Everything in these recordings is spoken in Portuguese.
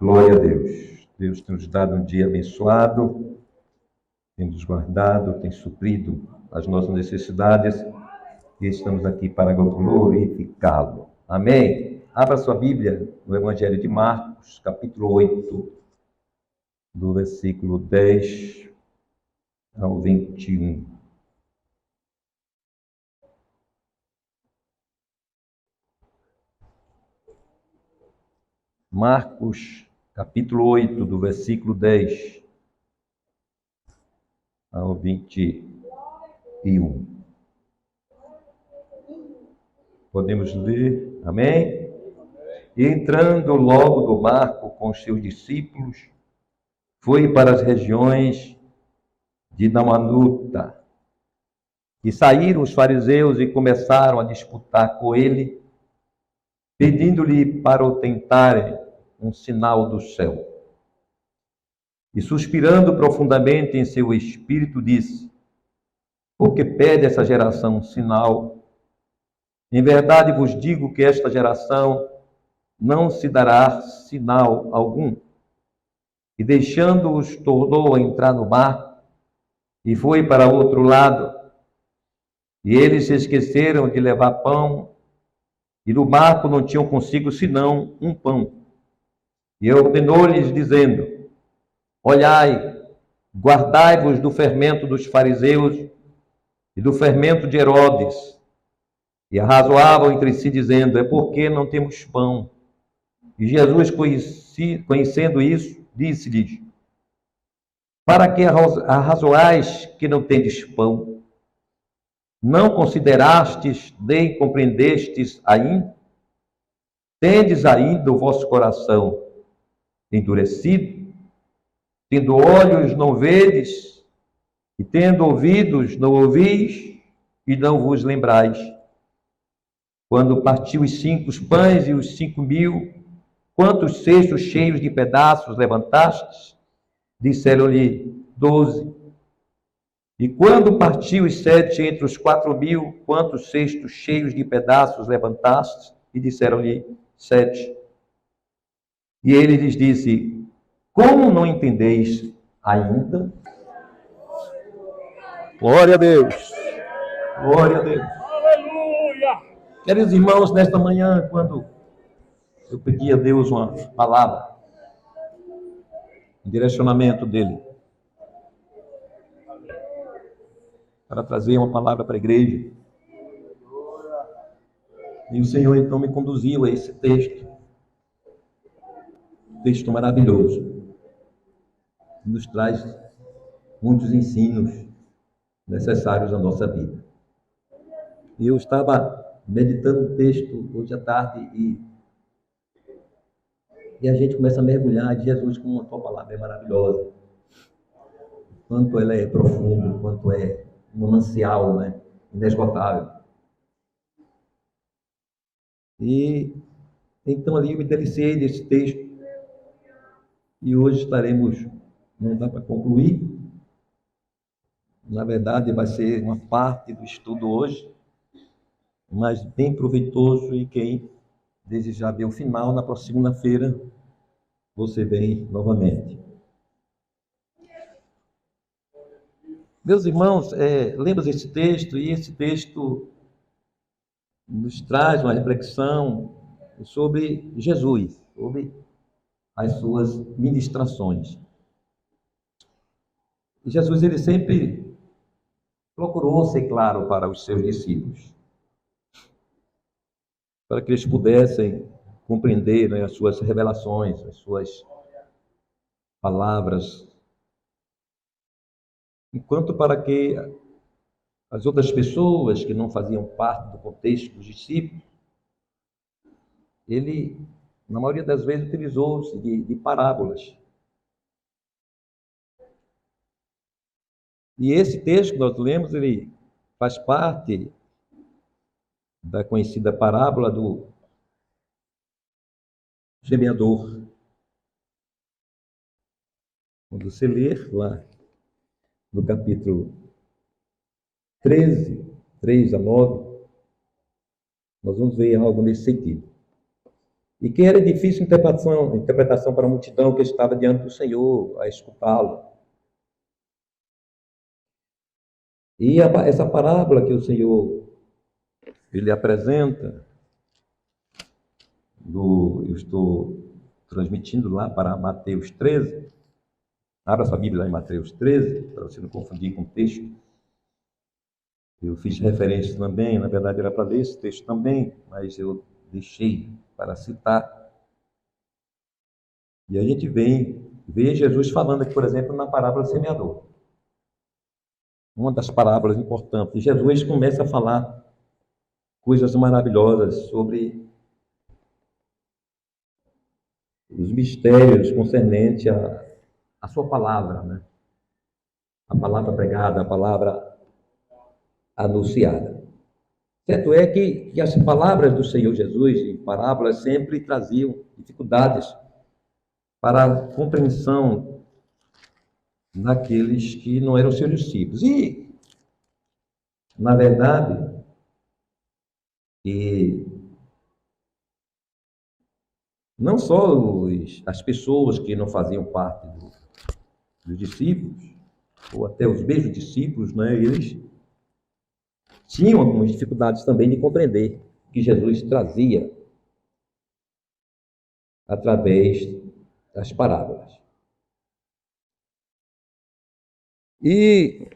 Glória a Deus. Deus tem nos dado um dia abençoado, tem nos guardado, tem suprido as nossas necessidades e estamos aqui para glorificá-lo. Amém? Abra sua Bíblia no Evangelho de Marcos, capítulo 8, do versículo 10 ao 21. Marcos, capítulo 8, do versículo 10 ao 21. Podemos ler? Amém? E entrando logo do barco com os seus discípulos, foi para as regiões de Dalmanuta. E saíram os fariseus e começaram a disputar com ele, pedindo-lhe para o tentarem um sinal do céu. E suspirando profundamente em seu espírito, disse: por que pede essa geração um sinal? Em verdade vos digo que esta geração não se dará sinal algum. E deixando-os, tornou a entrar no barco e foi para outro lado. E eles se esqueceram de levar pão, e no barco não tinham consigo senão um pão. E ordenou-lhes, dizendo: olhai, guardai-vos do fermento dos fariseus e do fermento de Herodes. E arrazoavam entre si, dizendo: é porque não temos pão. E Jesus, conhecendo isso, disse-lhes: para que arrazoais que não tendes pão? Não considerastes nem compreendestes ainda? Tendes ainda o vosso coração endurecido? Tendo olhos, não vedes? E tendo ouvidos, não ouvis? E não vos lembrais? Quando partiu os 5 pães e os 5.000, quantos cestos cheios de pedaços levantastes? Disseram-lhe: 12. E quando partiu os 7 entre os 4.000, quantos cestos cheios de pedaços levantastes? E disseram-lhe: 7. E ele lhes disse: como não entendeis ainda? Glória a Deus. Glória a Deus. Aleluia. Queridos irmãos, nesta manhã, quando eu pedi a Deus uma palavra, um direcionamento dele, para trazer uma palavra para a igreja, e o Senhor então me conduziu a esse texto maravilhoso, que nos traz muitos ensinos necessários à nossa vida. E eu estava meditando o texto hoje à tarde e a gente começa a mergulhar de Jesus como a tua palavra é maravilhosa. Quanto ela é profunda, quanto é um manancial, né? Inesgotável. E então ali eu me deliciei desse texto. E hoje estaremos, não dá para concluir, na verdade vai ser uma parte do estudo hoje, mas bem proveitoso, e quem desejar ver o final, na próxima segunda-feira, você vem novamente. Meus irmãos, lemos esse texto, e esse texto nos traz uma reflexão sobre Jesus, sobre as suas ministrações. E Jesus, ele sempre procurou ser claro para os seus discípulos, para que eles pudessem compreender, né, as suas revelações, as suas palavras, enquanto para que as outras pessoas que não faziam parte do contexto dos discípulos, ele, na maioria das vezes, utilizou-se de parábolas. E esse texto que nós lemos, ele faz parte da conhecida parábola do semeador. Quando você ler lá no capítulo 13, 3 a 9, nós vamos ver algo nesse sentido. e que era difícil interpretação para a multidão que estava diante do Senhor, a escutá-lo. E essa parábola que o Senhor ele apresenta, eu estou transmitindo lá para Mateus 13, abra sua Bíblia lá em Mateus 13, para você não confundir com o texto. Eu fiz referência também, na verdade era para ler esse texto também, mas eu deixei para citar. E a gente vê Jesus falando aqui, por exemplo, na parábola do semeador. Uma das parábolas importantes. Jesus começa a falar coisas maravilhosas sobre os mistérios concernentes à sua palavra, né? A palavra pregada, a palavra anunciada. Certo é que as palavras do Senhor Jesus em parábolas sempre traziam dificuldades para a compreensão daqueles que não eram seus discípulos. E, na verdade, não só as pessoas que não faziam parte dos discípulos, ou até os mesmos discípulos, né, eles tinham algumas dificuldades também de compreender o que Jesus trazia através das parábolas. E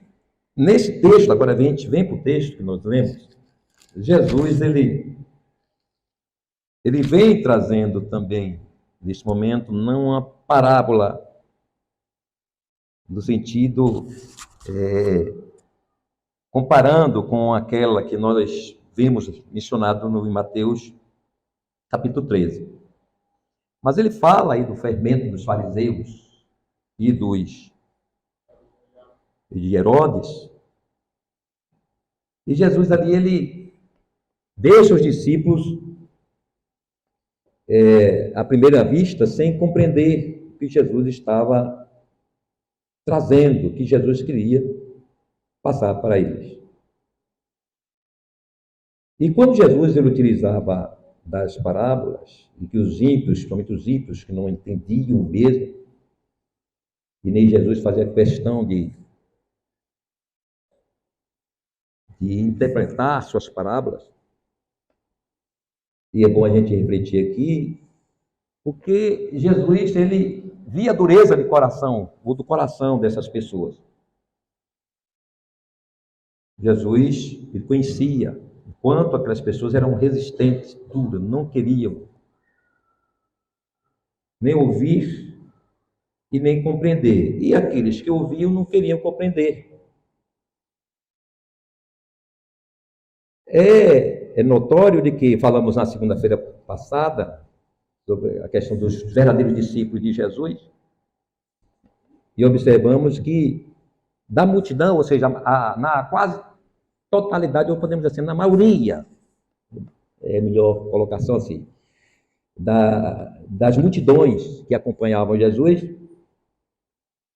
nesse texto, agora a gente vem para o texto que nós lemos, Jesus ele vem trazendo também, nesse momento, não uma parábola no sentido comparando com aquela que nós vimos mencionado no Mateus capítulo 13. Mas ele fala aí do fermento dos fariseus e de Herodes. E Jesus ali, ele deixa os discípulos à primeira vista sem compreender o que Jesus estava trazendo, o que Jesus queria passar para eles. E quando Jesus ele utilizava das parábolas, e que os ímpios, principalmente os ímpios que não entendiam mesmo, e nem Jesus fazia questão de interpretar suas parábolas, e é bom a gente refletir aqui, porque Jesus ele via a dureza de coração, ou do coração dessas pessoas. Jesus ele conhecia o quanto aquelas pessoas eram resistentes, duras, não queriam nem ouvir e nem compreender. E aqueles que ouviam não queriam compreender. É notório de que falamos na segunda-feira passada sobre a questão dos verdadeiros discípulos de Jesus e observamos que da multidão, ou seja, na quase totalidade, ou podemos dizer assim, na maioria, é melhor colocação assim, das multidões que acompanhavam Jesus,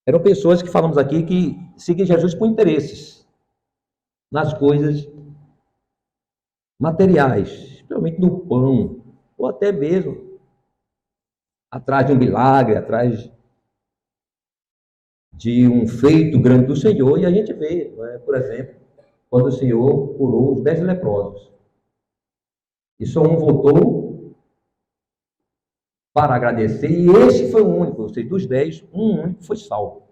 eram pessoas que falamos aqui que seguiam Jesus por interesses nas coisas materiais, especialmente no pão, ou até mesmo atrás de um milagre, atrás de um feito grande do Senhor. E a gente vê, né, por exemplo, quando o Senhor curou os 10 leprosos. E só um voltou para agradecer, e esse foi o único, ou seja, dos 10, um único foi salvo.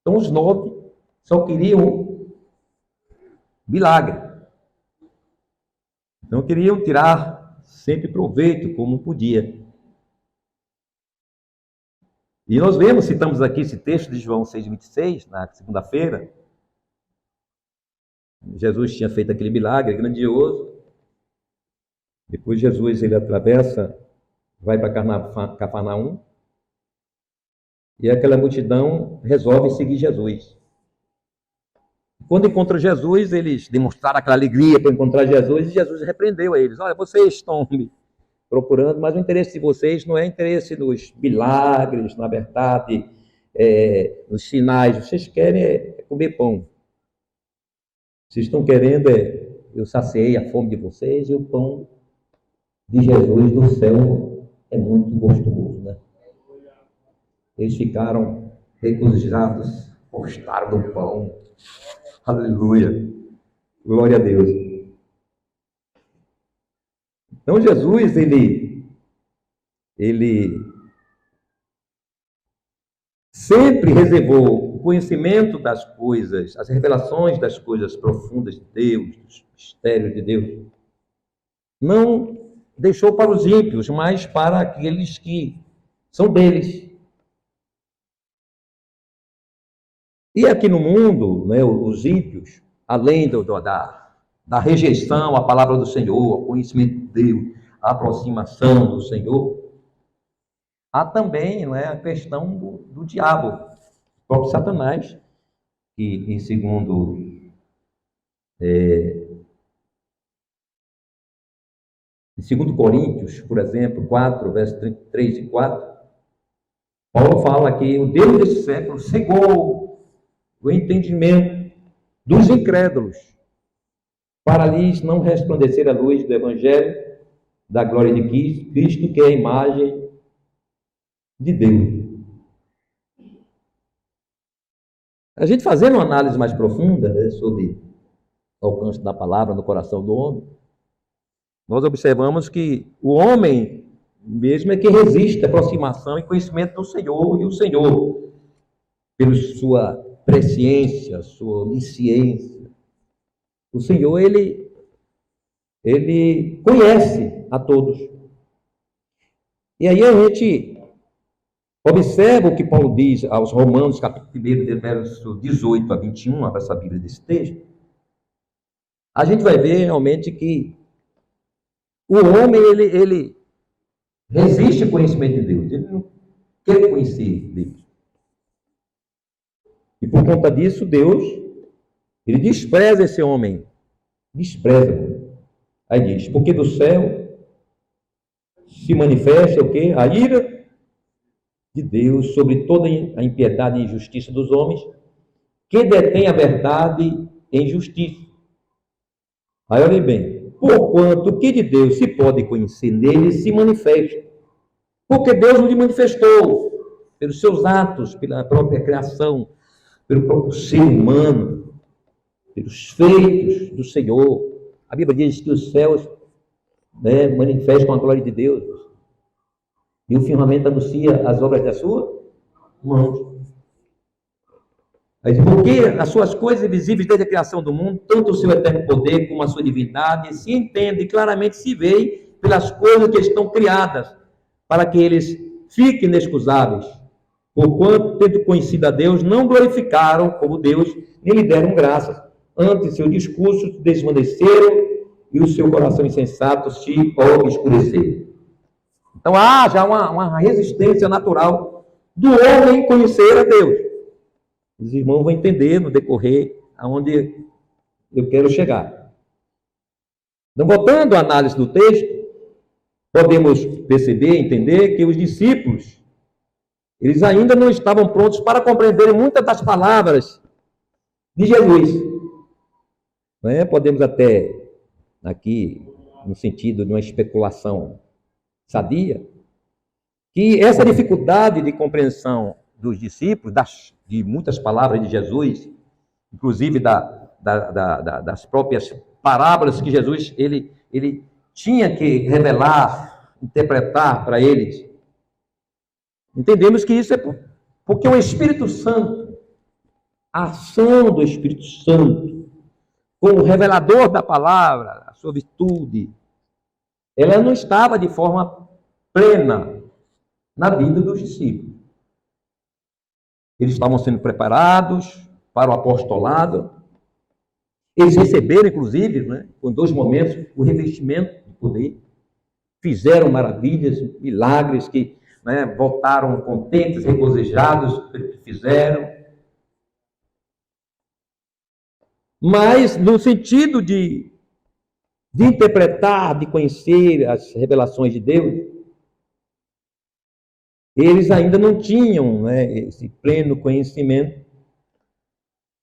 Então os 9 só queriam milagre. Não queriam tirar sempre proveito, como podia. E nós vemos, citamos aqui esse texto de João 6,26, na segunda-feira. Jesus tinha feito aquele milagre grandioso. Depois Jesus ele atravessa, vai para Cafarnaum, e aquela multidão resolve seguir Jesus. Quando encontra Jesus, eles demonstraram aquela alegria para encontrar Jesus, e Jesus repreendeu a eles: olha, vocês estão me procurando, mas o interesse de vocês não é interesse nos milagres, na verdade, nos sinais. Vocês querem comer pão. Vocês estão querendo eu saciei a fome de vocês, e o pão de Jesus do céu é muito gostoso, né? Eles ficaram regozijados, gostaram do pão. Aleluia. Glória a Deus. Então Jesus, ele sempre reservou o conhecimento das coisas, as revelações das coisas profundas de Deus, dos mistérios de Deus. Não deixou para os ímpios, mas para aqueles que são deles. E aqui no mundo, né, os ímpios, além da rejeição à palavra do Senhor, ao conhecimento de Deus, à aproximação do Senhor, há também, né, a questão do diabo, o próprio Satanás, que em segundo Coríntios, por exemplo, 4, versos 3 e 4, Paulo fala que o Deus desse século cegou o entendimento dos incrédulos, para lhes não resplandecer a luz do Evangelho, da glória de Cristo, que é a imagem de Deus. A gente fazendo uma análise mais profunda, né, sobre o alcance da palavra no coração do homem, nós observamos que o homem mesmo é que resiste à aproximação e conhecimento do Senhor, e o Senhor, pela sua presciência, sua onisciência, o Senhor, ele conhece a todos. E aí a gente observa o que Paulo diz aos Romanos, capítulo 1, verso 18 a 21, essa Bíblia desse texto. A gente vai ver realmente que o homem, ele resiste ao conhecimento de Deus. Ele não quer conhecer Deus. E por conta disso, Deus, ele despreza esse homem. Despreza. Aí diz, porque do céu se manifesta o quê? A ira de Deus sobre toda a impiedade e injustiça dos homens, que detém a verdade em justiça. Aí olhem bem, porquanto o que de Deus se pode conhecer nele se manifesta. Porque Deus lhe manifestou pelos seus atos, pela própria criação, pelo próprio ser humano, pelos feitos do Senhor. A Bíblia diz que os céus, né, manifestam a glória de Deus. E o firmamento anuncia as obras da sua mão. Porque as suas coisas visíveis desde a criação do mundo, tanto o seu eterno poder como a sua divindade, se entende e claramente se vê pelas coisas que estão criadas, para que eles fiquem inexcusáveis. Porquanto, tendo conhecido a Deus, não glorificaram como Deus, nem lhe deram graças. Antes, seus discursos desvaneceram e o seu coração insensato se obscureceu. Então há já uma resistência natural do homem conhecer a Deus. Os irmãos vão entender no decorrer aonde eu quero chegar. Então, voltando à análise do texto, podemos perceber, entender que os discípulos, eles ainda não estavam prontos para compreenderem muitas das palavras de Jesus. Podemos até, aqui, no sentido de uma especulação sadia, que essa dificuldade de compreensão dos discípulos, de muitas palavras de Jesus, inclusive das próprias parábolas que Jesus ele tinha que revelar, interpretar para eles, entendemos que isso é porque o Espírito Santo, a ação do Espírito Santo, como revelador da palavra, a sua virtude, ela não estava de forma plena na vida dos discípulos. Eles estavam sendo preparados para o apostolado. Eles receberam, inclusive, em 2 momentos, o revestimento de poder. Fizeram maravilhas, milagres, que voltaram contentes, regozijados pelo que fizeram. Mas, no sentido de interpretar, de conhecer as revelações de Deus, eles ainda não tinham esse pleno conhecimento.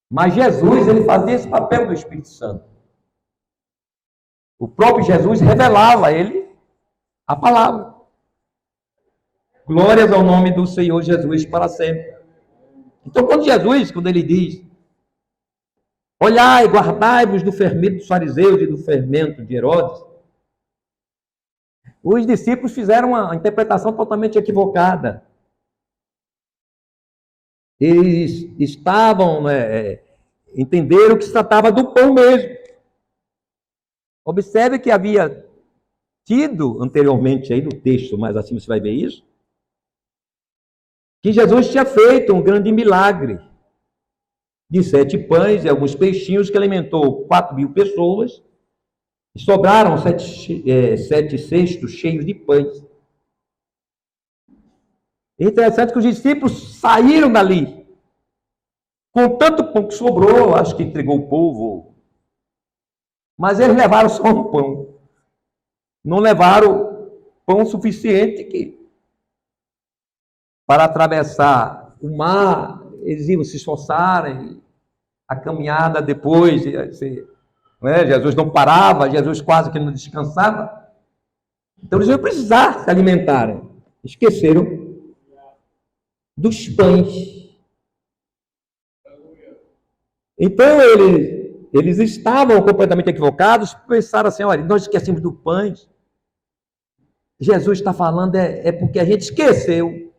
Mas Jesus, ele fazia esse papel do Espírito Santo. O próprio Jesus revelava a ele a palavra. Glórias ao nome do Senhor Jesus para sempre. Então, quando ele diz: olhai, guardai-vos do fermento dos fariseus e do fermento de Herodes, os discípulos fizeram uma interpretação totalmente equivocada. Eles estavam, entenderam que se tratava do pão mesmo. Observe que havia tido anteriormente, aí no texto mais acima você vai ver isso, que Jesus tinha feito um grande milagre de 7 pães e alguns peixinhos que alimentou 4.000 pessoas, e sobraram 7 cestos cheios de pães. É interessante que os discípulos saíram dali com tanto pão que sobrou, acho que entregou o povo, mas eles levaram só um pão. Não levaram pão suficiente para atravessar o mar. Eles iam se esforçarem, a caminhada depois, Jesus não parava, Jesus quase que não descansava. Então eles iam precisar se alimentarem. Esqueceram dos pães. Então eles estavam completamente equivocados, pensaram assim: olha, nós esquecemos do pães. Jesus está falando porque a gente esqueceu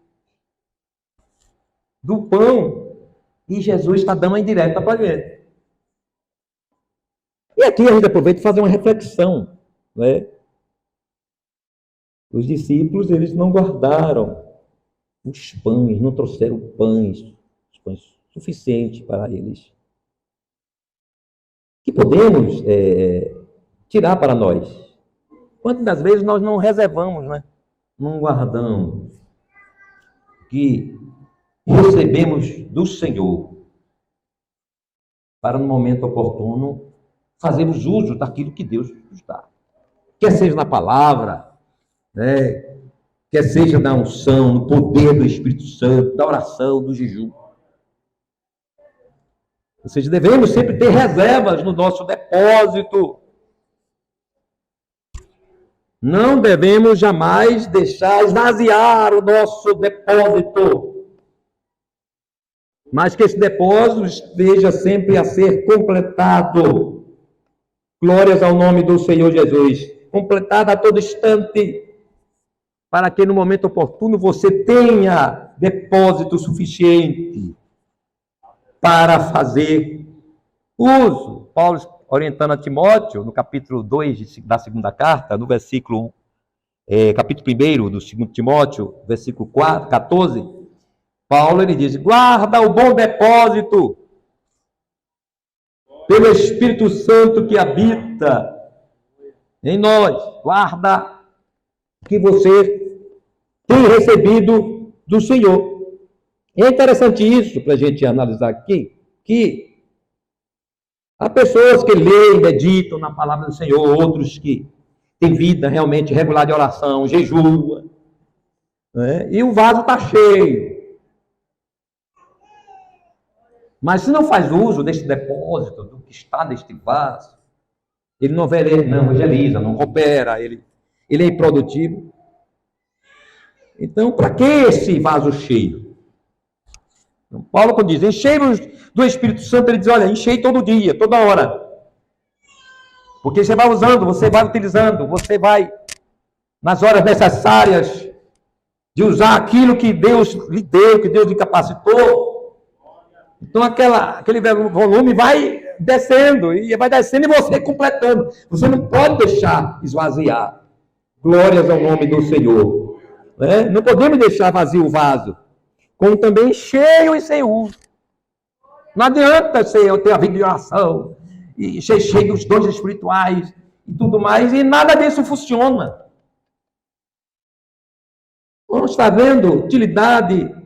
do pão, e Jesus está dando uma indireta para a gente. E aqui a gente aproveita e fazer uma reflexão, né? Os discípulos, eles não guardaram os pães, não trouxeram pães suficientes para eles, que podemos tirar para nós. Quantas das vezes nós não reservamos, né? Não guardamos, que recebemos do Senhor, para no momento oportuno fazermos uso daquilo que Deus nos dá. Quer seja na palavra, né? Quer seja na unção, no poder do Espírito Santo, da oração, do jejum. Ou seja, devemos sempre ter reservas no nosso depósito. Não devemos jamais deixar esvaziar o nosso depósito, mas que esse depósito esteja sempre a ser completado. Glórias ao nome do Senhor Jesus. Completado a todo instante, para que no momento oportuno você tenha depósito suficiente para fazer uso. Paulo orientando a Timóteo, no capítulo 2 da segunda carta, no versículo, capítulo 1 do 2 Timóteo, versículo 14, Paulo ele diz: guarda o bom depósito pelo Espírito Santo que habita em nós. Guarda o que você tem recebido do Senhor. É interessante isso para a gente analisar aqui, que há pessoas que leem, meditam na palavra do Senhor, outros que têm vida realmente regular de oração, jejua, né? E o vaso está cheio. Mas se não faz uso deste depósito, do que está neste vaso, ele não evangeliza, não coopera, ele é improdutivo. Então, para que esse vaso cheio? Então, Paulo, quando diz enchei-vos do Espírito Santo, ele diz: olha, enchei todo dia, toda hora. Porque você vai usando, você vai utilizando, você vai, nas horas necessárias, de usar aquilo que Deus lhe deu, que Deus lhe capacitou. Então, aquele volume vai descendo, e você completando. Você não pode deixar esvaziar. Glórias ao nome do Senhor. Né? Não podemos deixar vazio o vaso, como também cheio e sem uso. Não adianta eu ter a vida de oração, e cheio dos dons espirituais, e tudo mais, e nada disso funciona. Não está vendo utilidade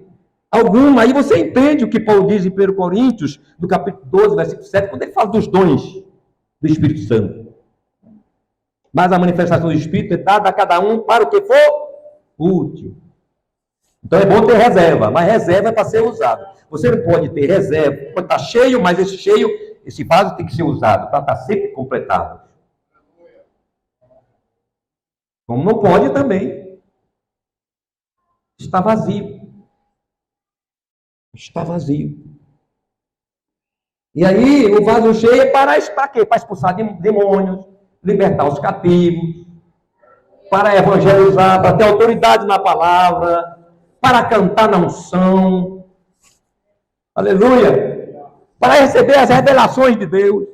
alguma. Aí você entende o que Paulo diz em 1 Coríntios, no capítulo 12, versículo 7, quando ele fala dos dons do Espírito Santo. Mas a manifestação do Espírito é dada a cada um para o que for útil. Então é bom ter reserva, mas reserva é para ser usado. Você não pode ter reserva, pode estar cheio, mas esse vaso tem que ser usado para estar sempre completado. Como não pode também está vazio. Está vazio. E aí, o vaso cheio é para quê? Para expulsar demônios, libertar os cativos, para evangelizar, para ter autoridade na palavra, para cantar na unção. Aleluia! Para receber as revelações de Deus.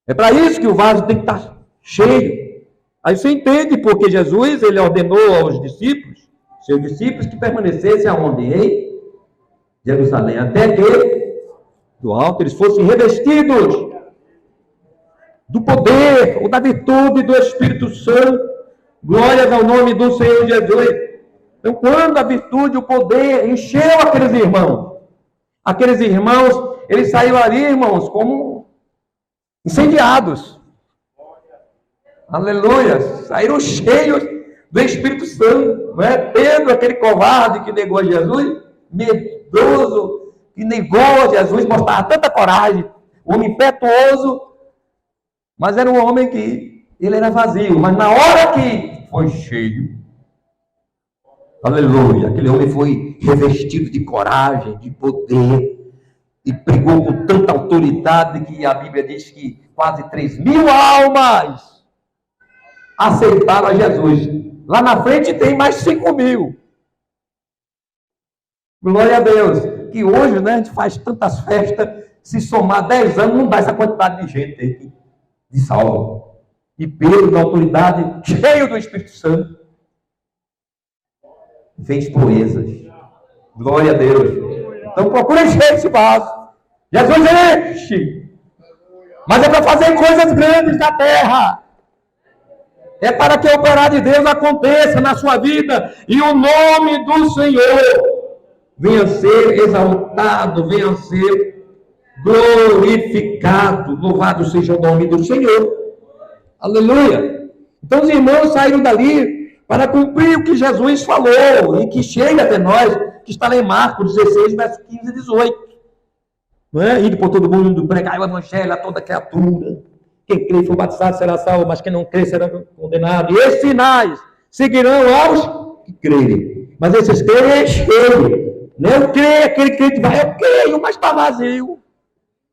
É para isso que o vaso tem que estar cheio. Aí você entende porque Jesus, ele ordenou aos discípulos, seus discípulos, que permanecessem aonde? Em Jerusalém, até que do alto eles fossem revestidos do poder ou da virtude do Espírito Santo. Glórias ao nome do Senhor Jesus. Então, quando a virtude, o poder encheu aqueles irmãos, eles saíram ali, irmãos, como incendiados. Aleluia! Saíram cheios do Espírito Santo. Não é? Pedro, aquele covarde que negou a Jesus, medroso, que negou a Jesus, mostrava tanta coragem, um homem impetuoso, mas era um homem que ele era vazio. Mas na hora que foi cheio, aleluia, aquele homem foi revestido de coragem, de poder, e pregou com tanta autoridade que a Bíblia diz que quase 3.000 almas aceitaram a Jesus. Lá na frente tem mais 5.000. Glória a Deus. Que hoje, né, a gente faz tantas festas, se somar 10 anos, não dá essa quantidade de gente aí, de salvo. E Pedro, na autoridade, cheio do Espírito Santo, fez proezas. Glória a Deus. Então procura encher esse vaso. Jesus enche. Mas é para fazer coisas grandes na terra. É para que o operar de Deus aconteça na sua vida. E o nome do Senhor venha a ser exaltado, venha a ser glorificado. Louvado seja o nome do Senhor. Aleluia. Então os irmãos saíram dali para cumprir o que Jesus falou. E que chega até nós, que está lá em Marcos 16, verso 15 e 18. Não é? Indo por todo mundo, pregar o evangelho a toda criatura. Quem crê e for batizado será salvo, mas quem não crê será condenado. E esses sinais seguirão aos que crerem. Mas esses crerem é cheio. Não eu creio, aquele crente vai, eu creio, mas está vazio.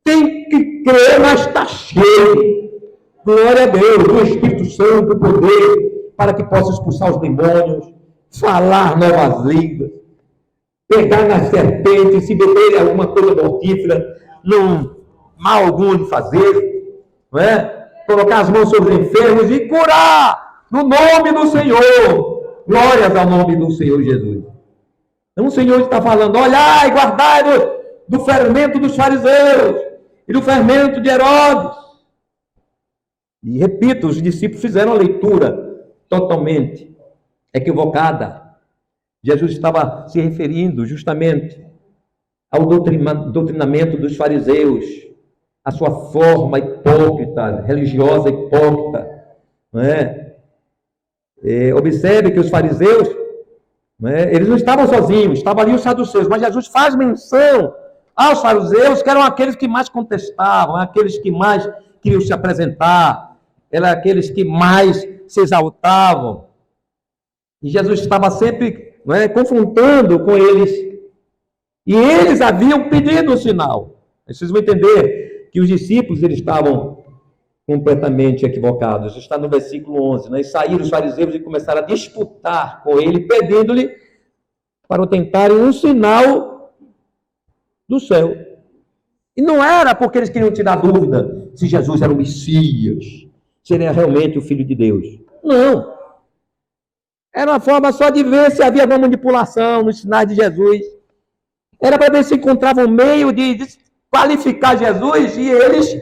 Tem que crer, mas está cheio. Glória a Deus, do Espírito Santo, do poder, para que possa expulsar os demônios, falar novas línguas, pegar nas serpentes, se beber alguma coisa mortífera, não mal algum de fazer. Não é? Colocar as mãos sobre os enfermos e curar no nome do Senhor. Glórias ao nome do Senhor Jesus. Então o Senhor está falando: olhai, guardai do fermento dos fariseus e do fermento de Herodes. E repito, os discípulos fizeram a leitura totalmente equivocada. Jesus estava se referindo justamente ao doutrinamento dos fariseus, a sua forma hipócrita, religiosa hipócrita. Não é? Observe que os fariseus, não é? Eles não estavam sozinhos, estavam ali os saduceus, mas Jesus faz menção aos fariseus, que eram aqueles que mais contestavam, aqueles que mais queriam se apresentar, eram aqueles que mais se exaltavam. E Jesus estava sempre, não é, confrontando com eles. E eles haviam pedido um sinal. Vocês vão entender que os discípulos eles estavam completamente equivocados. Está no versículo 11. Né? E saíram os fariseus e começaram a disputar com ele, pedindo-lhe para tentarem um sinal do céu. E não era porque eles queriam tirar dúvida se Jesus era o Messias, se ele era realmente o Filho de Deus. Não. Era uma forma só de ver se havia alguma manipulação nos sinais de Jesus. Era para ver se encontrava um meio de qualificar Jesus e eles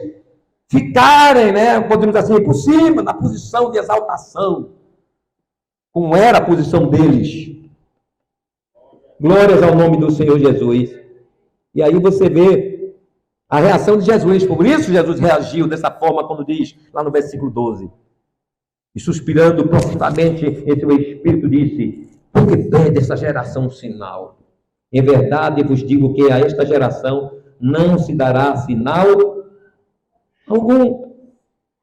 ficarem, né, podemos dizer assim, por cima, na posição de exaltação, como era a posição deles. Glórias ao nome do Senhor Jesus. E aí você vê a reação de Jesus. Por isso Jesus reagiu dessa forma, quando diz lá no versículo 12. E suspirando profundamente em seu espírito, disse: por que pede essa geração um sinal? Em verdade vos digo que a esta geração não se dará sinal algum.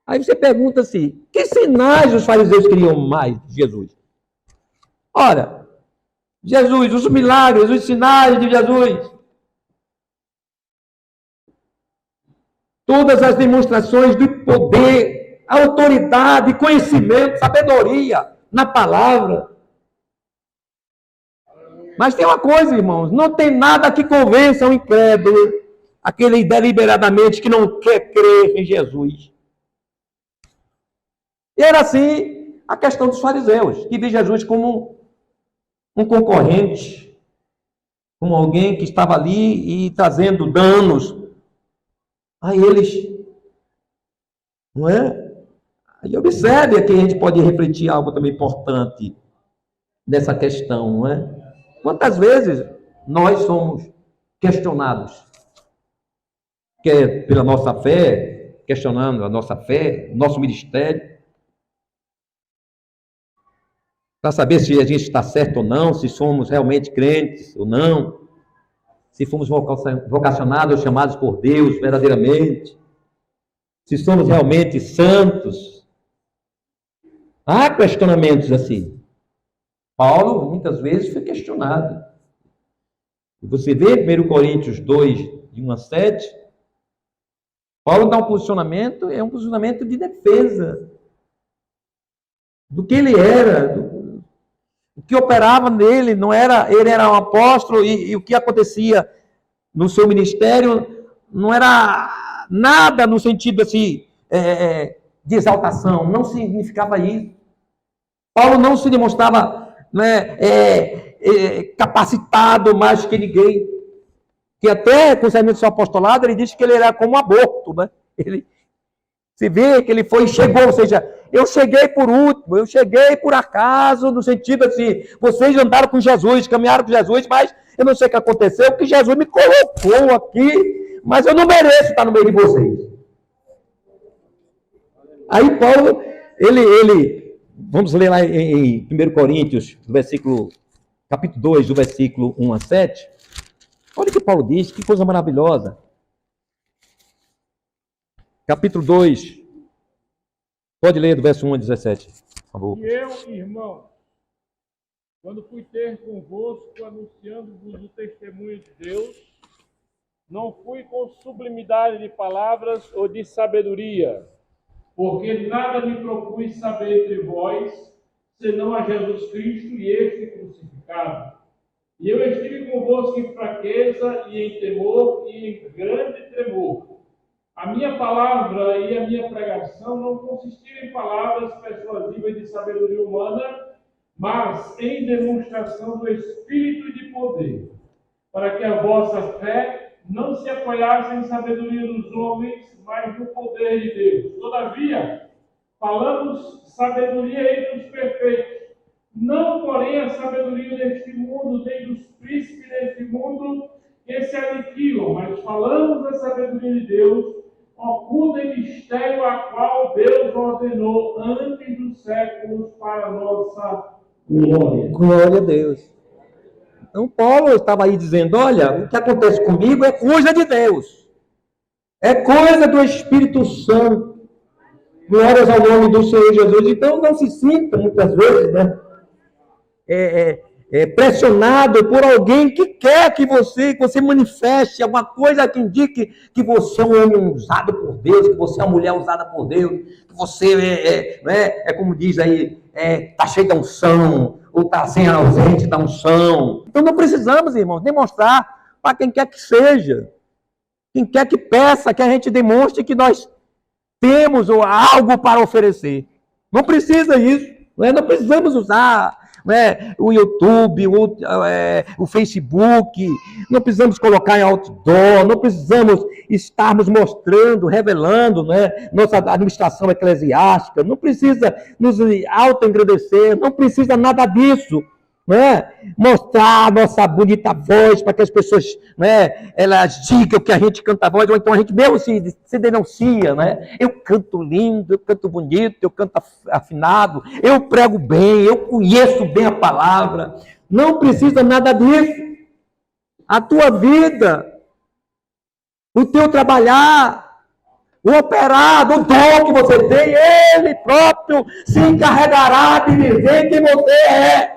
Aí você pergunta assim: que sinais os fariseus queriam mais de Jesus? Ora, Jesus, os milagres, os sinais de Jesus, todas as demonstrações do poder, autoridade, conhecimento, sabedoria na palavra. Mas tem uma coisa, irmãos, não tem nada que convença o incrédulo, aquele deliberadamente que não quer crer em Jesus. E era assim a questão dos fariseus, que viam Jesus como um concorrente, como alguém que estava ali e trazendo danos a eles. Não é? Aí observe aqui, a gente pode refletir algo também importante dessa questão, não é? Quantas vezes nós somos questionados, quer pela nossa fé, questionando a nossa fé, nosso ministério, para saber se a gente está certo ou não, se somos realmente crentes ou não, se fomos vocacionados ou chamados por Deus verdadeiramente, se somos realmente santos. Há questionamentos assim. Paulo, muitas vezes, foi questionado. E você vê, 1 Coríntios 2, de 1 a 7, Paulo dá um posicionamento, é um posicionamento de defesa do que ele era, o que operava nele, não era, ele era um apóstolo e o que acontecia no seu ministério não era nada no sentido assim, de exaltação, não significava isso. Paulo não se demonstrava, né, capacitado mais que ninguém, que até concernente ao seu apostolado, ele disse que ele era como um aborto, né? Ele se vê que ele foi e chegou, ou seja, eu cheguei por último, eu cheguei por acaso, no sentido assim, vocês andaram com Jesus, caminharam com Jesus, mas eu não sei o que aconteceu, que Jesus me colocou aqui, mas eu não mereço estar no meio de vocês. Aí Paulo, vamos ler lá em 1 Coríntios, capítulo 2, do versículo 1 a 7, olha o que Paulo diz, que coisa maravilhosa. Capítulo 2, pode ler do verso 1 a 17, por favor. E eu, irmão, quando fui ter convosco, anunciando-vos o testemunho de Deus, não fui com sublimidade de palavras ou de sabedoria, porque nada me propus saber entre vós, senão a Jesus Cristo e este crucificado. E eu estive convosco em fraqueza e em temor e em grande tremor. A minha palavra e a minha pregação não consistiram em palavras persuasivas de sabedoria humana, mas em demonstração do Espírito e de poder, para que a vossa fé não se apoiasse em sabedoria dos homens, mas no poder de Deus. Todavia, falamos sabedoria entre os perfeitos, não porém a sabedoria deste mundo, nem dos príncipes deste mundo que se aniquilam, mas falamos a sabedoria de Deus, oculta em mistério a qual Deus ordenou antes dos séculos para a nossa glória. Glória a Deus. Então Paulo estava aí dizendo, olha, o que acontece comigo é coisa de Deus. É coisa do Espírito Santo. Glórias ao nome do Senhor Jesus. Então não se sinta, muitas vezes, né? Pressionado por alguém que quer que você manifeste alguma coisa que indique que você é um homem usado por Deus, que você é uma mulher usada por Deus, que você como diz aí, está cheio da unção, ou está sem ausente da unção. Então não precisamos, irmãos, demonstrar para quem quer que seja, quem quer que peça, que a gente demonstre que nós temos algo para oferecer. Não precisa isso, não precisamos usar o YouTube, o Facebook, não precisamos colocar em outdoor, não precisamos estarmos mostrando, revelando nossa administração eclesiástica, não precisa nos auto-engrandecer, não precisa nada disso. Mostrar a nossa bonita voz para que as pessoas elas digam que a gente canta a voz, ou então a gente mesmo se denuncia. Eu canto lindo, eu canto bonito, eu canto afinado, eu prego bem, eu conheço bem a palavra. Não precisa nada disso. A tua vida, o teu trabalhar, o operar do dom que você tem, ele próprio se encarregará de dizer quem você é.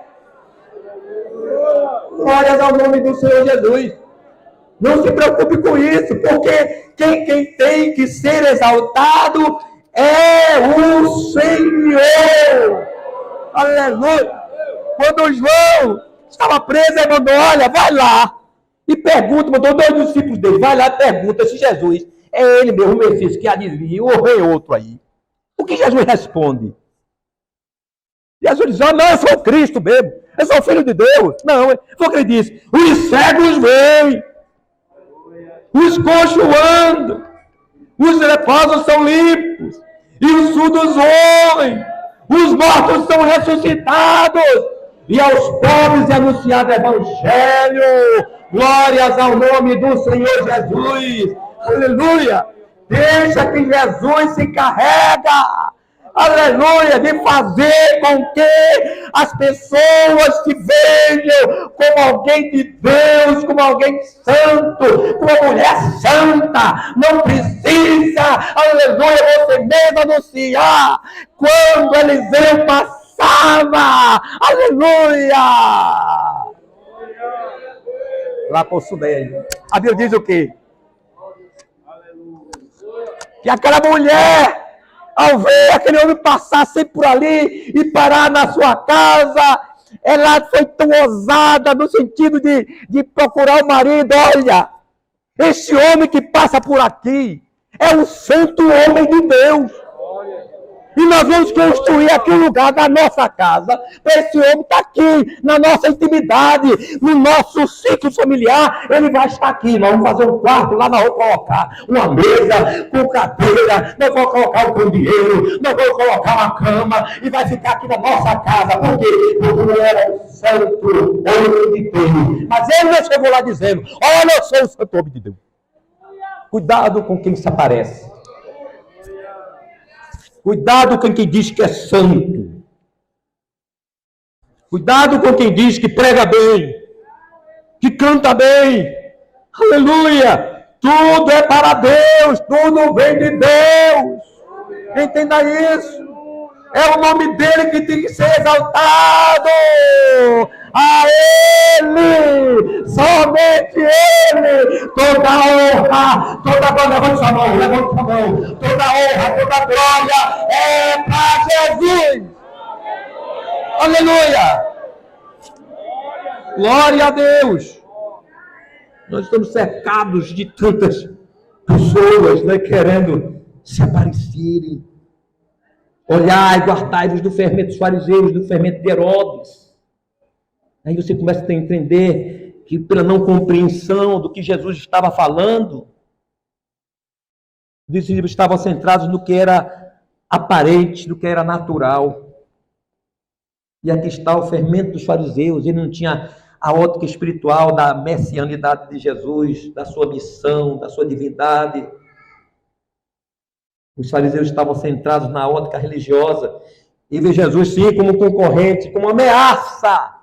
Glórias ao nome do Senhor Jesus. Não se preocupe com isso, porque quem tem que ser exaltado é o Senhor. Aleluia. Quando João estava preso, ele mandou, olha, vai lá e pergunta, mandou 2 discípulos dele, vai lá e pergunta se Jesus é ele mesmo, o Messias, que adivinha, ou é outro aí. O que Jesus responde? Jesus diz, não, eu sou o Cristo mesmo, eu sou o Filho de Deus. Não, foi o que ele disse, os cegos veem, os coxos andam, os leprosos são limpos, e os surdos ouvem, os mortos são ressuscitados, e aos pobres é anunciado o Evangelho. Glórias ao nome do Senhor Jesus. Aleluia. Deixa que Jesus se encarrega, aleluia, de fazer com que as pessoas te vejam como alguém de Deus, como alguém santo, como uma mulher santa. Não precisa, aleluia, você mesmo anunciar. Quando Eliseu passava, aleluia, lá por Sudeia, a Bíblia diz o quê? Que aquela mulher, ao ver aquele homem passar sempre por ali e parar na sua casa, ela foi tão ousada no sentido de procurar o marido. Olha, esse homem que passa por aqui é um santo homem de Deus. E nós vamos construir aqui um lugar na nossa casa, para esse homem estar aqui, na nossa intimidade, no nosso ciclo familiar. Ele vai estar aqui, nós vamos fazer um quarto, lá nós vamos colocar uma mesa com cadeira, nós vamos colocar um candeeiro, nós vamos colocar uma cama, e vai ficar aqui na nossa casa. Por quê? Porque ele era um santo homem de Deus. Mas ele não chegou lá dizendo, olha, eu sou o santo homem de Deus. Cuidado com quem se aparece. Cuidado com quem diz que é santo. Cuidado com quem diz que prega bem, que canta bem. Aleluia! Tudo é para Deus, tudo vem de Deus. Entenda isso. É o nome dele que tem que ser exaltado. A ele, somente ele, toda honra, toda glória, levante sua mão, toda honra, toda glória é para Jesus. Aleluia! Glória a Deus! Nós estamos cercados de tantas pessoas, né, querendo se aparecerem. Olhai, guardai-vos do fermento dos fariseus, do fermento de Herodes. Aí você começa a entender que pela não compreensão do que Jesus estava falando, os discípulos estavam centrados no que era aparente, no que era natural. E aqui está o fermento dos fariseus. Ele não tinha a ótica espiritual da messianidade de Jesus, da sua missão, da sua divindade. Os fariseus estavam centrados na ótica religiosa e vê Jesus sim como concorrente, como ameaça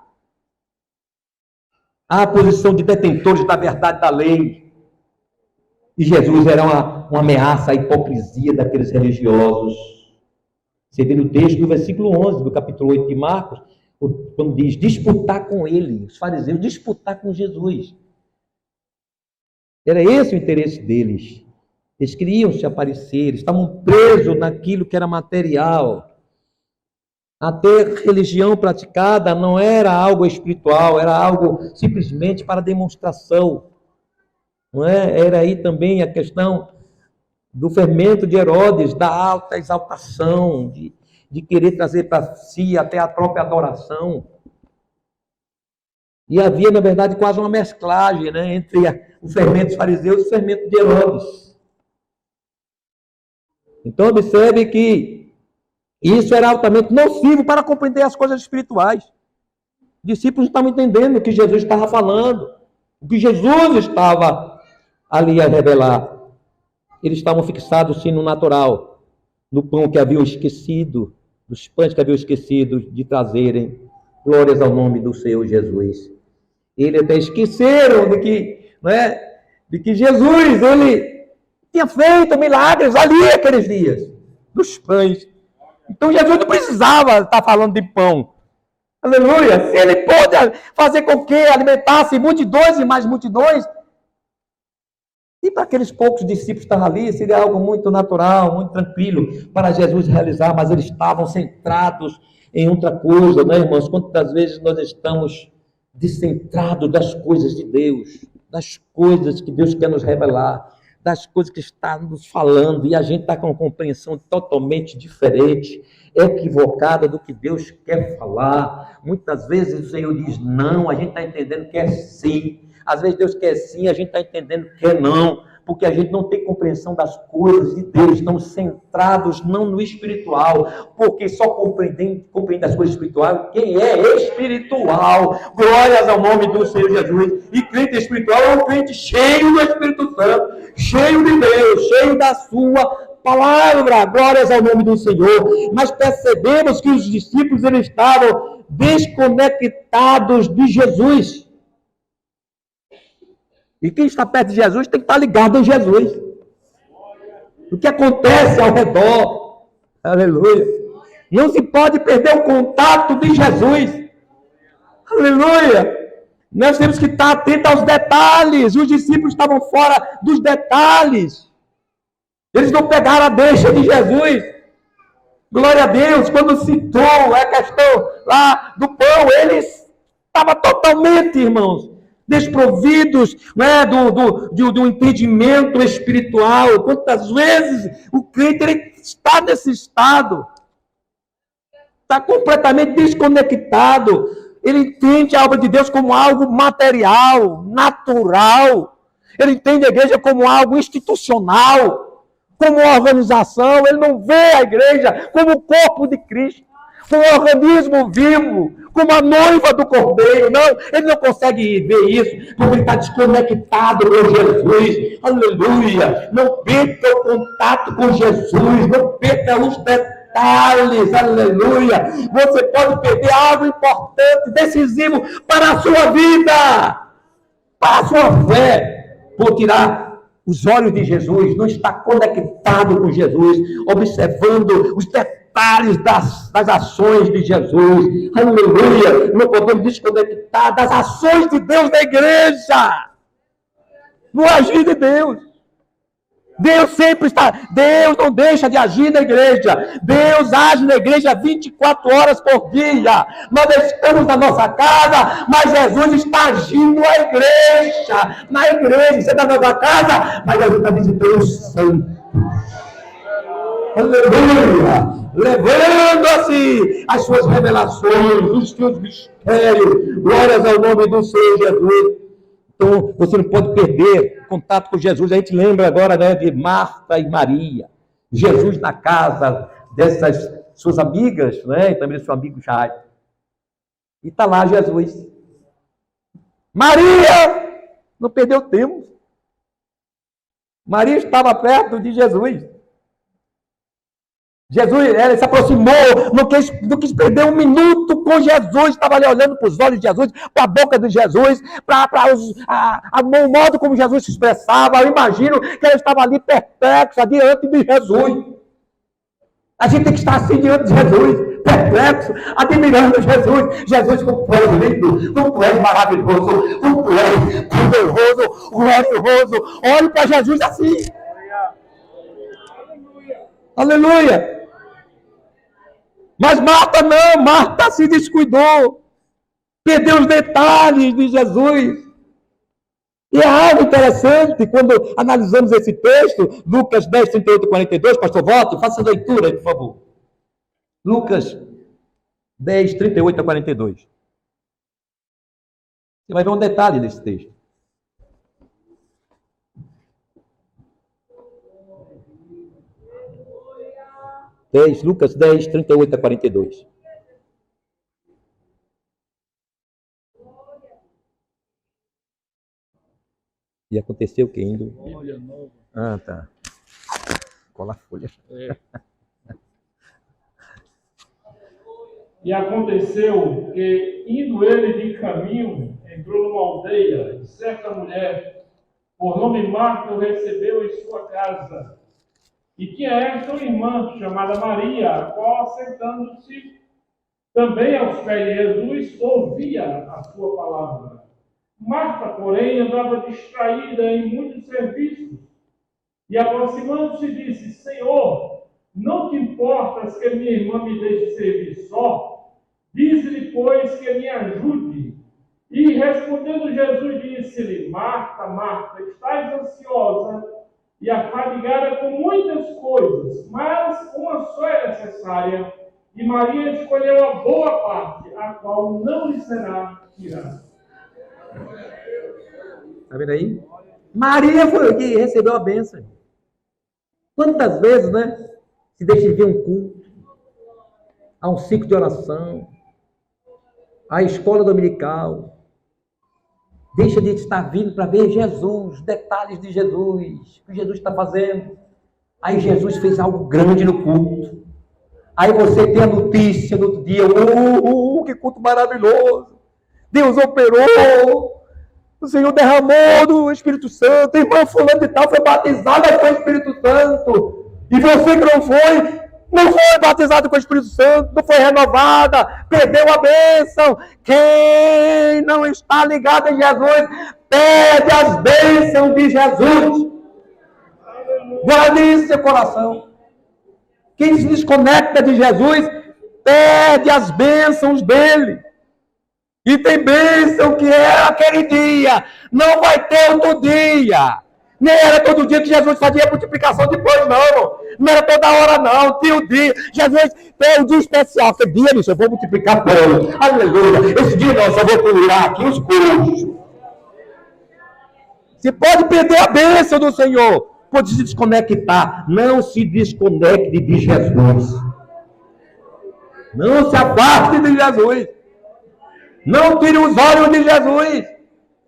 à posição de detentores da verdade da lei. E Jesus era uma ameaça à hipocrisia daqueles religiosos. Você vê no texto do versículo 11 do capítulo 8 de Marcos, quando diz disputar com ele, os fariseus disputar com Jesus. Era esse o interesse deles. Eles queriam se aparecer, eles estavam presos naquilo que era material. A ter religião praticada não era algo espiritual, era algo simplesmente para demonstração. Não é? Era aí também a questão do fermento de Herodes, da alta exaltação, de querer trazer para si até a própria adoração. E havia, na verdade, quase uma mesclagem, né, entre o fermento dos fariseus e o fermento de Herodes. Então, observe que isso era altamente nocivo para compreender as coisas espirituais. Os discípulos não estavam entendendo o que Jesus estava falando, o que Jesus estava ali a revelar. Eles estavam fixados, sim, no natural, no pão que haviam esquecido, dos pães que haviam esquecido de trazerem. Glórias ao nome do Senhor Jesus. Eles até esqueceram de que Jesus, ele tinha feito milagres ali aqueles dias, dos pães. Então Jesus não precisava estar falando de pão. Aleluia! Se ele pôde fazer com que alimentasse multidões e mais multidões, e para aqueles poucos discípulos que estavam ali, seria algo muito natural, muito tranquilo para Jesus realizar, mas eles estavam centrados em outra coisa, né, irmãos? Quantas vezes nós estamos descentrados das coisas de Deus, das coisas que Deus quer nos revelar, das coisas que está nos falando, e a gente está com uma compreensão totalmente diferente, equivocada do que Deus quer falar. Muitas vezes o Senhor diz não, a gente está entendendo que é sim. Às vezes Deus quer sim, a gente está entendendo que é não, porque a gente não tem compreensão das coisas de Deus, estamos centrados não no espiritual, porque só compreende as coisas espirituais quem é espiritual. Glórias ao nome do Senhor Jesus. E crente espiritual é um crente cheio do Espírito Santo, cheio de Deus, cheio da sua palavra. Glórias ao nome do Senhor. Mas percebemos que os discípulos eles estavam desconectados de Jesus. E quem está perto de Jesus tem que estar ligado em Jesus. O que acontece ao redor. Aleluia. Não se pode perder o contato de Jesus. Aleluia. Nós temos que estar atentos aos detalhes. Os discípulos estavam fora dos detalhes. Eles não pegaram a deixa de Jesus. Glória a Deus. Quando citou a questão lá do pão, eles estavam totalmente, irmãos, desprovidos, né, do entendimento espiritual. Quantas vezes o crente ele está nesse estado, está completamente desconectado. Ele entende a obra de Deus como algo material, natural. Ele entende a igreja como algo institucional, como uma organização. Ele não vê a igreja como o corpo de Cristo, como um organismo vivo, como a noiva do Cordeiro. Não, ele não consegue ver isso, porque ele está desconectado com Jesus. Aleluia! Não perca o contato com Jesus, não perca os detalhes. Aleluia! Você pode perder algo importante, decisivo para a sua vida, para a sua fé, por tirar os olhos de Jesus, não está conectado com Jesus, observando os detalhes das ações de Jesus. Aleluia! Não podemos desconectar das ações de Deus na igreja, no agir de Deus. Deus sempre está, Deus não deixa de agir na igreja. Deus age na igreja 24 horas por dia. Nós estamos na nossa casa, mas Jesus está agindo na igreja. Na igreja, você está na sua casa, mas Jesus está visitando os santos. Aleluia! Levando assim as suas revelações, os seus mistérios. Glórias ao nome do Senhor Jesus. Então, você não pode perder contato com Jesus. A gente lembra agora, né, de Marta e Maria. Jesus na casa dessas suas amigas, né, e também do seu amigo Jairo. E está lá Jesus. Maria não perdeu tempo. Maria estava perto de Jesus. Jesus, ela se aproximou, não quis perder um minuto com Jesus, estava ali olhando para os olhos de Jesus, para a boca de Jesus, para o modo como Jesus se expressava. Eu imagino que ela estava ali perplexa diante de Jesus. A gente tem que estar assim diante de Jesus, perplexo, admirando Jesus. Jesus, como tu és lindo, como tu és maravilhoso, como tu és poderoso, glorioso. Olhe para Jesus assim. Aleluia! Mas Marta não, Marta se descuidou, perdeu os detalhes de Jesus. E é algo interessante quando analisamos esse texto, Lucas 10, 38 e 42, pastor Voto, faça a leitura aí, por favor. Lucas 10, 38 a 42. Você vai ver um detalhe desse texto. Lucas 10, 38 a 42. E aconteceu o que indo? Ah, tá. Cola a folha. E aconteceu que, indo ele de caminho, entrou numa aldeia, e certa mulher, por nome Marta, o recebeu em sua casa. E tinha esta uma irmã chamada Maria, a qual, assentando-se também aos pés de Jesus, ouvia a sua palavra. Marta, porém, andava distraída em muitos serviços. E aproximando-se, disse: Senhor, não te importas que minha irmã me deixe servir só? Diz-lhe, pois, que me ajude. E respondendo Jesus, disse-lhe: Marta, Marta, estás ansiosa e afadigada com muitas coisas, mas uma só é necessária. E Maria escolheu a boa parte, a qual não lhe será tirada. Está vendo aí? Maria foi que recebeu a bênção. Quantas vezes, né? Se deixa vir um culto, há um ciclo de oração, a escola dominical, deixa de estar vindo para ver Jesus, detalhes de Jesus, o que Jesus está fazendo. Aí Jesus fez algo grande no culto. Aí você tem a notícia no outro dia, que culto maravilhoso. Deus operou, o Senhor derramou do Espírito Santo, a irmã fulano de tal foi batizada com o Espírito Santo. E você que não foi batizado com o Espírito Santo, não foi renovada, perdeu a bênção. Quem não está ligado em Jesus, perde as bênçãos de Jesus. Guarde isso no seu coração. Quem se desconecta de Jesus, perde as bênçãos dele. E tem bênção que é aquele dia, não vai ter outro dia. Nem era todo dia que Jesus fazia multiplicação de pães, não. Não era toda hora, não. Tinha o dia. Jesus tem um dia especial. Que dia, bicho, eu vou multiplicar pão. Aleluia. Esse dia não, só vou curar aqui os cujos. Você pode perder a bênção do Senhor. Pode se desconectar. Não se desconecte de Jesus. Não se afaste de Jesus. Não tire os olhos de Jesus.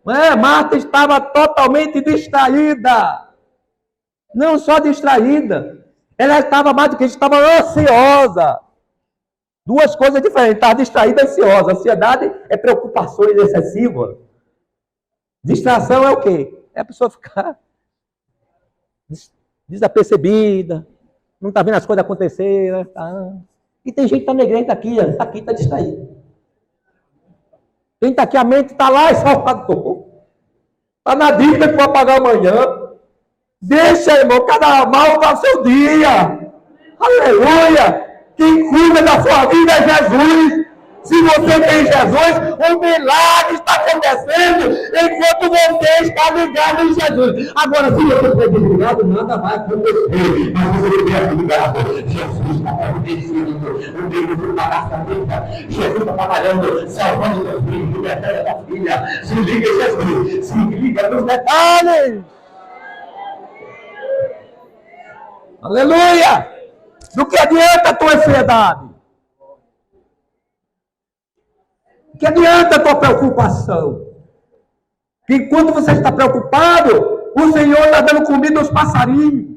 Marta estava totalmente distraída. Não só distraída. Ela estava mais do que isso, estava ansiosa. Duas coisas diferentes. Estava distraída e ansiosa. Ansiedade é preocupações excessivas. Distração é o quê? É a pessoa ficar desapercebida. Não está vendo as coisas acontecer. Né? E tem gente que está na igreja, está aqui, está distraído. Quem está aqui, a mente está lá em Salvador. Está na dívida que vai pagar amanhã. Deixa, irmão, cada mal para o seu dia. Aleluia! Quem cuida da sua vida é Jesus. Se você tem Jesus, o milagre está acontecendo enquanto você está ligado em Jesus. Agora, se você estiver desligado, nada vai acontecer. Mas se você estiver ligado, Jesus está acontecendo. O Deus está na vida. Jesus está trabalhando, salvando seus filhos, libertando a tua filha. Se liga em Jesus. Se liga nos detalhes. Aleluia! Do que adianta a tua ansiedade? O que adianta a tua preocupação? Que enquanto você está preocupado, o Senhor está dando comida aos passarinhos.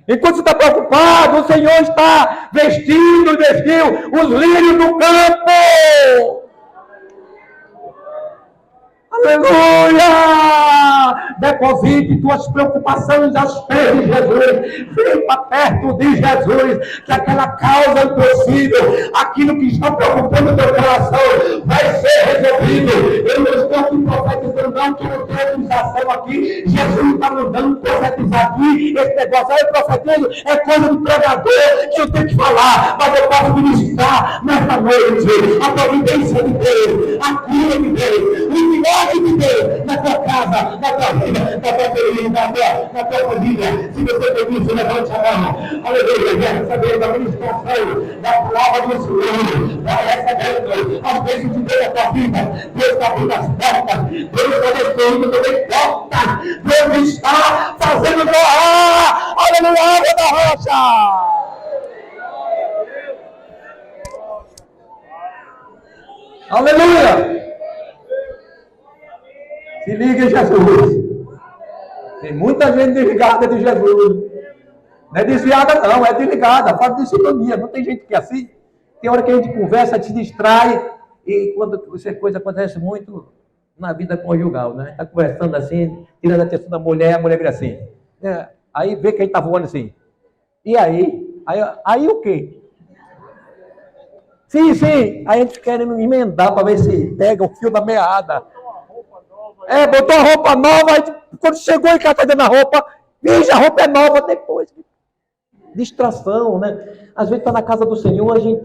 Enquanto você está preocupado, o Senhor está vestiu os lírios do campo. Aleluia! Deposite tuas preocupações aos pés de Jesus. Vem para perto de Jesus, que aquela causa impossível, aquilo que está preocupando o teu coração, vai ser resolvido. Eu não estou aqui profetizando, não, que não tem autorização aqui. Jesus está mandando profetizar aqui. Esse negócio aí, profetizo, é coisa do pregador que eu tenho que falar, mas eu posso ministrar nesta noite a providência de Deus, a cura de Deus, o milagre de Deus na tua casa, na tua vida, na tua família, na tua família. Se você tem isso, levante a mão. Aleluia, vai recebendo a ministração da palavra do Senhor, vai recebendo as bênçãos de Deus na tua vida. Deus está abrindo as portas, Deus está destruindo também portas, Deus está fazendo jorrar, aleluia, água da rocha. Aleluia! Se liga em Jesus. Tem muita gente desligada de Jesus. Não é desviada não, é desligada. Fala de sintonia. Não tem gente que é assim. Tem hora que a gente conversa, se distrai. E quando essa coisa acontece muito na vida conjugal, né? Está conversando assim, tirando a atenção da mulher, a mulher vira assim. Aí vê que a gente está voando assim. E aí Aí o quê? Sim. Aí a gente querendo emendar para ver se pega o fio da meada. Botou a roupa nova, aí quando chegou em casa tá dando a roupa, veja, a roupa é nova depois. Distração, né? Às vezes está na casa do Senhor, a gente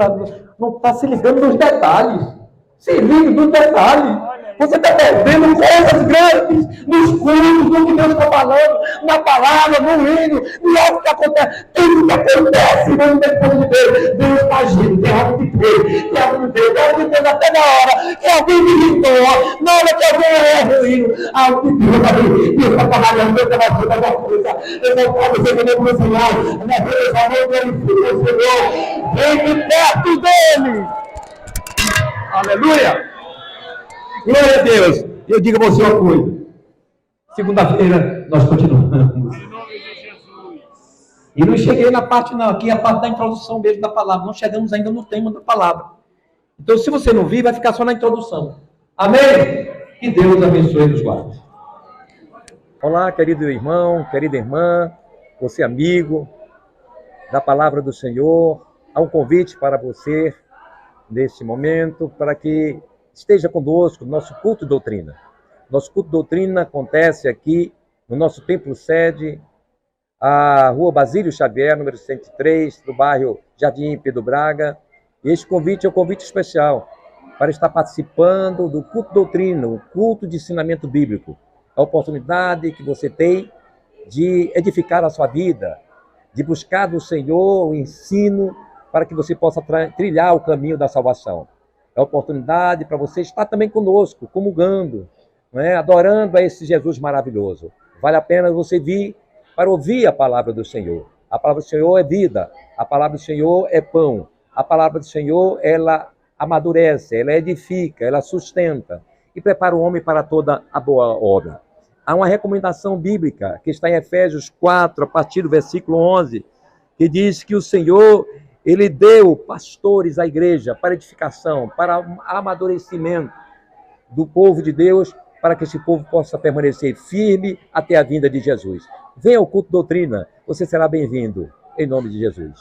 não está se ligando nos detalhes. Se liga nos detalhes. Você está perdendo coisas grandes nos cultos, no que Deus está falando, na palavra, no hino, no algo que acontece. Tudo que acontece no depois de Deus. Deus está agindo, tem algo de Deus, tem algo de Deus, tem algo de Deus até na hora que alguém me irritou, na hora que alguém erra o hino, algo de Deus ali. Deus está trabalhando, Deus está fazendo alguma coisa. Eu não posso ser que nem o Senhor, na Deus, amor, glorifica o Senhor. Vem perto dele. Aleluia! Glória a Deus! Eu digo a você uma coisa. Segunda-feira nós continuamos. Em nome de Jesus. E não cheguei na parte não, aqui é a parte da introdução mesmo da palavra. Não chegamos ainda no tema da palavra. Então, se você não vir, vai ficar só na introdução. Amém? Que Deus abençoe e nos guarde. Olá, querido irmão, querida irmã, você amigo da palavra do Senhor. Há um convite para você neste momento, para que esteja conosco no nosso culto de doutrina. Nosso culto de doutrina acontece aqui no nosso templo sede, a Rua Basílio Xavier, número 103, do bairro Jardim Pedro Braga. E este convite é um convite especial para estar participando do culto de doutrina, o culto de ensinamento bíblico. A oportunidade que você tem de edificar a sua vida, de buscar do Senhor o ensino para que você possa trilhar o caminho da salvação. É a oportunidade para você estar também conosco, comungando, adorando a esse Jesus maravilhoso. Vale a pena você vir para ouvir a palavra do Senhor. A palavra do Senhor é vida, a palavra do Senhor é pão, a palavra do Senhor, ela amadurece, ela edifica, ela sustenta e prepara o homem para toda a boa obra. Há uma recomendação bíblica que está em Efésios 4, a partir do versículo 11, que diz que o Senhor, Ele deu pastores à igreja para edificação, para amadurecimento do povo de Deus, para que esse povo possa permanecer firme até a vinda de Jesus. Venha ao culto doutrina, você será bem-vindo, em nome de Jesus.